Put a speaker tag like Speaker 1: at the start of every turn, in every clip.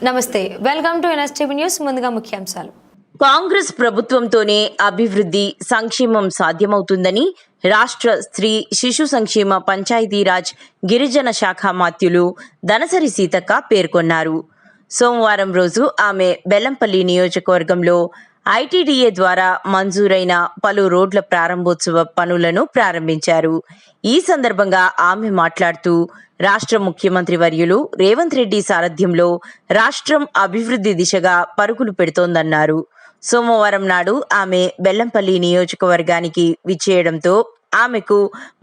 Speaker 1: నమస్తే, welcome to NSTV news. ముందుగా ముఖ్యాంశాలు.
Speaker 2: కాంగ్రెస్ ప్రభుత్వంతోనే అభివృద్ధి సంక్షేమం సాధ్యమవుతుందని రాష్ట్ర స్త్రీ శిశు సంక్షేమ పంచాయతీరాజ్ గిరిజన శాఖ మాత్యులు దనసరి సీతక్క పేర్కొన్నారు. సోమవారం రోజు ఆమె బెల్లంపల్లి నియోజకవర్గంలో ఐటీడీఏ ద్వారా మంజూరైన పలు రోడ్ల ప్రారంభోత్సవ పనులను ప్రారంభించారు. ఈ సందర్భంగా ఆమె మాట్లాడుతూ రాష్ట్ర ముఖ్యమంత్రి వర్యులు రేవంత్ రెడ్డి సారథ్యంలో రాష్ట్రం అభివృద్ధి దిశగా పరుగులు పెడుతోందన్నారు. సోమవారం నాడు ఆమె బెల్లంపల్లి నియోజకవర్గానికి విచ్చేయడంతో ఆమెకు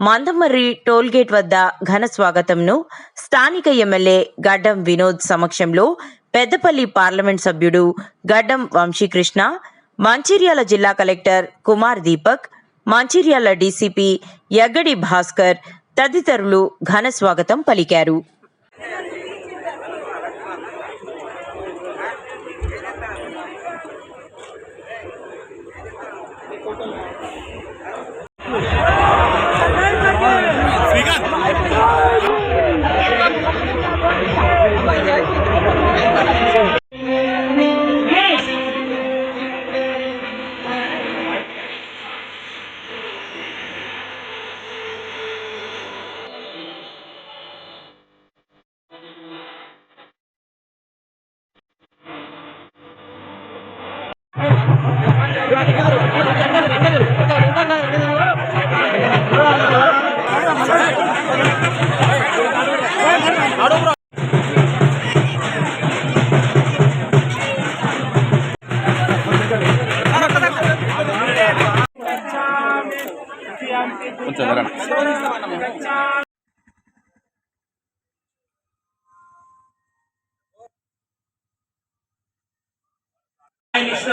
Speaker 2: మందమర్రి టోల్గేట్ వద్ద ఘన స్వాగతంను స్థానిక ఎమ్మెల్యే గడ్డం వినోద్ సమక్షంలో పెద్దపల్లి పార్లమెంట్ సభ్యుడు గడ్డం వంశీకృష్ణ, మంచిర్యాల జిల్లా కలెక్టర్ కుమార్ దీపక్, మంచిర్యాల డీసీపీ యగ్గడి భాస్కర్ తదితరులు ఘన స్వాగతం పలికారు.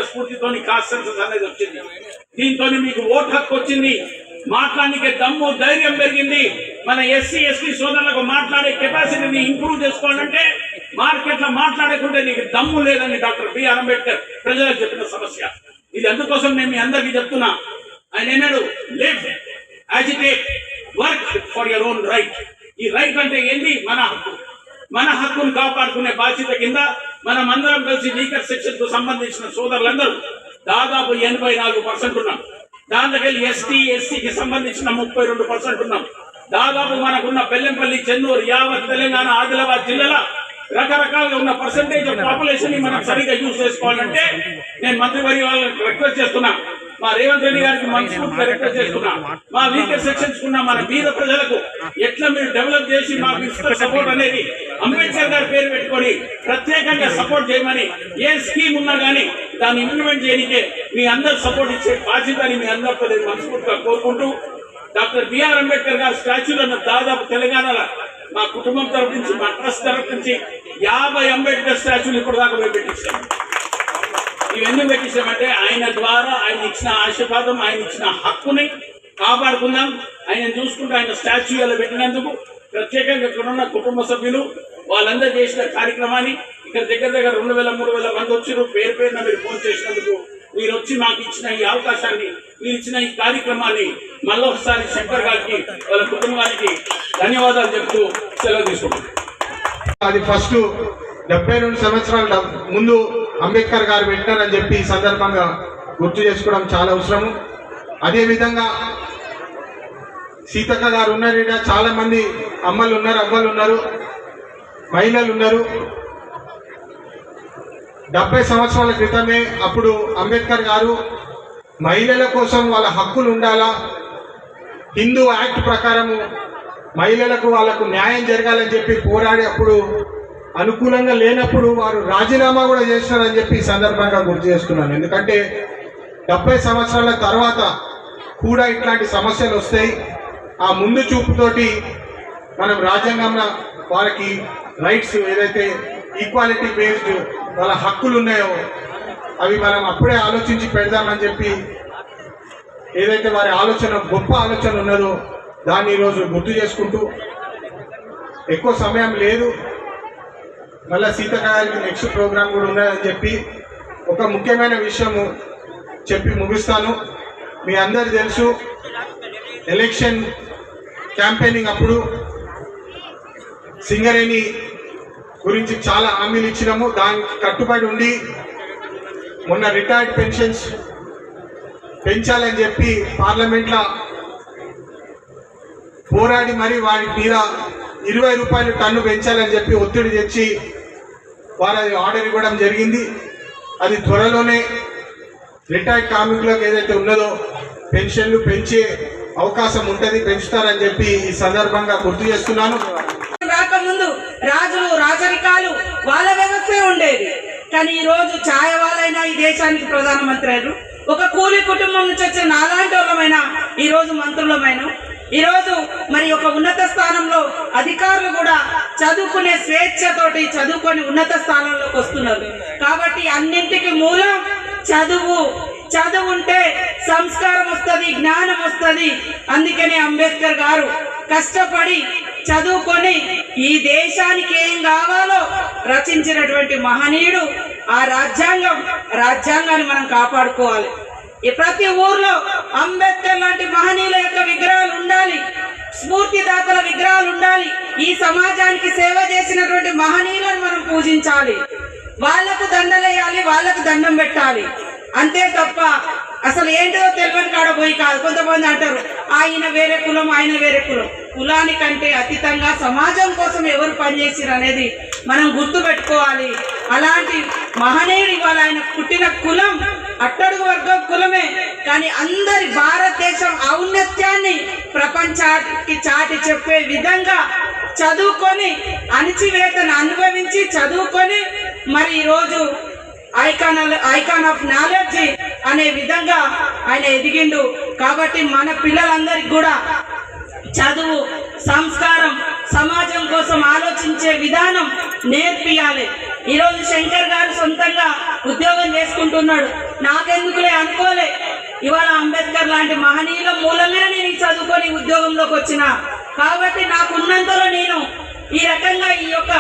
Speaker 3: స్ఫూర్తితో కాస్ట్ సెన్సస్ అనేది వచ్చింది. దీంతో మీకు ఓటు హక్కు వచ్చింది, మాట్లాడడానికి దమ్ము ధైర్యం పెరిగింది. మన ఎస్సీ ఎస్టీ సోదరులకు మాట్లాడే కెపాసిటీని ఇంప్రూవ్ చేసుకోవాలంటే మార్కెట్లో మాట్లాడకుంటే నీకు దమ్ము లేదని డాక్టర్ బిఆర్ అంబేద్కర్ ప్రజలకు చెప్పిన సమస్య ఇది. అందుకోసం నేను మీ అందరికీ చెప్తున్నా, ఆయన ఏనాడు live, agitate, work for your own right. ఈ రైట్ అంటే ఏంటి? మన హక్కు. మన హక్కును కాపాడుకునే బాధ్యత కింద మనం అందరం కలిసి లీగల్ సెక్షన్ కు సంబంధించిన సోదరులందరూ దాదాపు 84% ఉన్నాం. దాంట్లోకి ఎస్టీ ఎస్సీకి సంబంధించిన 32% ఉన్నాం. దాదాపు మనకున్న బెల్లంపల్లి, చెన్నూరు, యావత్ తెలంగాణ, ఆదిలాబాద్ జిల్లాల రకరకాలుగా ఉన్న పర్సంటేజ్ ఆఫ్ పాపులేషన్ ని మనం సరిగ్గా యూజ్ చేసుకోవాలంటే నేను మంత్రివర్య వాళ్ళకి రిక్వెస్ట్ చేస్తున్నా, మా రేవంత్ రెడ్డి గారికి మనస్ఫూర్తిగా రిక్వెస్ట్ చేస్తున్నా, మా వీకర్ సెక్షన్స్ కున్న మన బీద ప్రజలకు ఎట్లా మీరు డెవలప్ చేసి మాకు ఇస్తారు సపోర్ట్ అనేది అంబేద్కర్ గారి పేరు పెట్టుకొని ప్రత్యేకంగా సపోర్ట్ చేయమని, ఏ స్కీమ్ ఉన్నా కానీ దాన్ని ఇంప్లిమెంట్ చేయడానికే మీ అందరు సపోర్ట్ ఇచ్చే బాధ్యతని మీ అందరితో నేను మనస్ఫూర్తిగా కోరుకుంటూ, డాక్టర్ బిఆర్ అంబేద్కర్ గారి స్టాచ్యూలను దాదాపు తెలంగాణలో మా కుటుంబం తరఫు నుంచి, మా ట్రస్ట్ తరఫు నుంచి 50 అంబేద్కర్ స్టాచ్యూలు ఇప్పుడు దాకా మేము పెట్టించాం. ఇవన్నీ పెట్టించామంటే ఆయన ద్వారా ఆయన ఇచ్చిన ఆశీర్వాదం, ఆయన ఇచ్చిన హక్కుని కాపాడుకుందాం. ఆయన చూసుకుంటూ ఆయన స్టాచ్యూ అలా పెట్టినందుకు ప్రత్యేకంగా ఇక్కడ ఉన్న కుటుంబ సభ్యులు వాళ్ళందరూ చేసిన కార్యక్రమాన్ని ఇక్కడ దగ్గర 2000-3000 మంది వచ్చారు. పేరు పేరున మీరు ఫోన్ చేసినందుకు, మీరు వచ్చి మాకు ఇచ్చిన ఈ అవకాశాన్ని, మీరు ఇచ్చిన ఈ కార్యక్రమాన్ని మళ్ళొకసారి శంకర్ గారికి, వాళ్ళ కుటుంబానికి ధన్యవాదాలు చెప్తూ సెలవు తీసుకుంటున్నాను.
Speaker 4: అది ఫస్ట్ 72 సంవత్సరాల ముందు అంబేద్కర్ గారు పెట్టారని చెప్పి ఈ సందర్భంగా గుర్తు చేసుకోవడం చాలా అవసరము. అదేవిధంగా సీతక్క గారు ఉన్నారు, చాలా మంది అమ్మలు ఉన్నారు, అవ్వలు ఉన్నారు, మహిళలు ఉన్నారు. 70 సంవత్సరాల క్రితమే అప్పుడు అంబేద్కర్ గారు మహిళల కోసం వాళ్ళ హక్కులు ఉండాలా, హిందూ యాక్ట్ ప్రకారము మహిళలకు వాళ్ళకు న్యాయం జరగాలని చెప్పి పోరాడి అప్పుడు అనుకూలంగా లేనప్పుడు వారు రాజీనామా కూడా చేస్తారని చెప్పి ఈ సందర్భంగా గుర్తు చేస్తున్నాను. ఎందుకంటే 70 సంవత్సరాల తర్వాత కూడా ఇట్లాంటి సమస్యలు వస్తాయి. ఆ ముందు చూపుతోటి మనం రాజ్యాంగంలో వారికి రైట్స్ ఏదైతే ఈక్వాలిటీ బేస్డ్ వాళ్ళ హక్కులు ఉన్నాయో అవి మనం అప్పుడే ఆలోచించి పెడదామని చెప్పి ఏదైతే వారి ఆలోచన, గొప్ప ఆలోచన ఉన్నదో దాన్ని ఈరోజు గుర్తు చేసుకుంటూ, ఎక్కువ సమయం లేదు, మళ్ళీ సీతక్క గారికి నెక్స్ట్ ప్రోగ్రామ్ కూడా ఉన్నదని చెప్పి ఒక ముఖ్యమైన విషయము చెప్పి ముగిస్తాను. మీ అందరు తెలుసు, ఎలక్షన్ క్యాంపెయినింగ్ అప్పుడు సింగరేణి గురించి చాలా హామీలు ఇచ్చినాము. దానికి కట్టుబడి ఉండి మొన్న రిటైర్డ్ పెన్షన్స్ పెంచాలని చెప్పి పార్లమెంట్లో పోరాడి మరి వారి మీద 20 రూపాయలు టన్ను పెంచాలని చెప్పి ఒత్తిడి తెచ్చి వారు అది ఆర్డర్ ఇవ్వడం జరిగింది. అది త్వరలోనే రిటైర్డ్ కార్మికులకు ఏదైతే ఉన్నదో పెన్షన్లు పెంచే అవకాశం ఉంటుంది, పెంచుతారని చెప్పి ఈ సందర్భంగా గుర్తు చేస్తున్నాను.
Speaker 5: రాకముందు రాజులు రాజరికాలు వాళ్ళ వ్యవస్థే ఉండేది. కానీ ఈ రోజు ఛాయ వాళ్ళైనా ఈ దేశానికి ప్రధానమంత్రి అయ్యారు. ఒక కూలి కుటుంబం నుంచి వచ్చిన నాలాంటి వాళ్ళమైనా ఈ రోజు మంత్రులమైన ఈ రోజు మరి ఒక ఉన్నత స్థానంలో అధికారులు కూడా చదువుకునే స్వేచ్ఛతోటి చదువుకొని ఉన్నత స్థానంలోకి వస్తున్నారు. కాబట్టి అన్నింటికి మూలం చదువు. చదువు ఉంటే సంస్కారం వస్తుంది, జ్ఞానం వస్తుంది. అందుకనే అంబేద్కర్ గారు కష్టపడి చదువుకొని ఈ దేశానికి ఏం కావాలో రచించినటువంటి మహనీయుడు. ఆ రాజ్యాంగాన్ని మనం కాపాడుకోవాలి. ప్రతి ఊర్లో అంబేద్కర్ లాంటి మహనీయుల యొక్క విగ్రహాలు ఉండాలి, స్ఫూర్తిదాతల విగ్రహాలు ఉండాలి. ఈ సమాజానికి సేవ చేసినటువంటి మహనీయులను మనం పూజించాలి, వాళ్లకు దండలేయాలి, వాళ్లకు దండం పెట్టాలి. అంతే తప్ప అసలు ఏంటో తెలియని కాడ పోయి కాదు. కొంతమంది అంటారు ఆయన వేరే కులం, ఆయన వేరే కులం. కులానికంటే అతీతంగా సమాజం కోసం ఎవరు పనిచేసారు అనేది మనం గుర్తు పెట్టుకోవాలి. అలాంటి మహనీయుడు ఇవాళ ఆయన పుట్టిన కులం అట్టడుగు వర్గం కులమే. కానీ అందరి భారతదేశం ఔన్నత్యాన్ని ప్రపంచానికి చాటి చెప్పే విధంగా చదువుకొని అణచివేతను అనుభవించి చదువుకొని మరి ఈరోజు ఐకాన్ ఆఫ్ నాలెడ్జ్ అనే విధంగా ఆయన ఎదిగిండు. కాబట్టి మన పిల్లలందరికీ కూడా చదువు, సంస్కారం, సమాజం కోసం ఆలోచించే విధానం నేర్పియాలి. ఈరోజు శంకర్ గారు సొంతంగా ఉద్యోగం చేసుకుంటున్నాడు. నాకెందుకులే అనుకోలే. ఇవాళ అంబేద్కర్ లాంటి మహనీయుల మూలంగానే నేను చదువుకొని ఉద్యోగంలోకి వచ్చిన. కాబట్టి నాకున్నంతలో నేను ఈ రకంగా ఈ యొక్క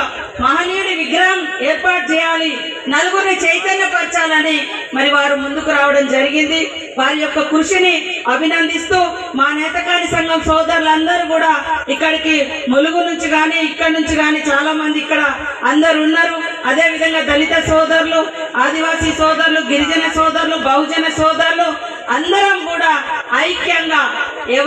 Speaker 5: మహనీయుడి విగ్రహం ఏర్పాటు చేయాలి, నలుగురిని చైతన్యపరచాలని మరి వారు ముందుకు రావడం జరిగింది. వారి యొక్క కృషిని అభినందిస్తూ మా నేతకాని సంఘం సోదరులందరూ కూడా ఇక్కడికి ములుగు నుంచి కానీ ఇక్కడ నుంచి కానీ చాలా మంది ఇక్కడ అందరు ఉన్నారు. అదే విధంగా దళిత సోదరులు, ఆదివాసీ సోదరులు, గిరిజన సోదరులు, బహుజన సోదరులు అందరం కూడా ఐక్యంగా ఎవరి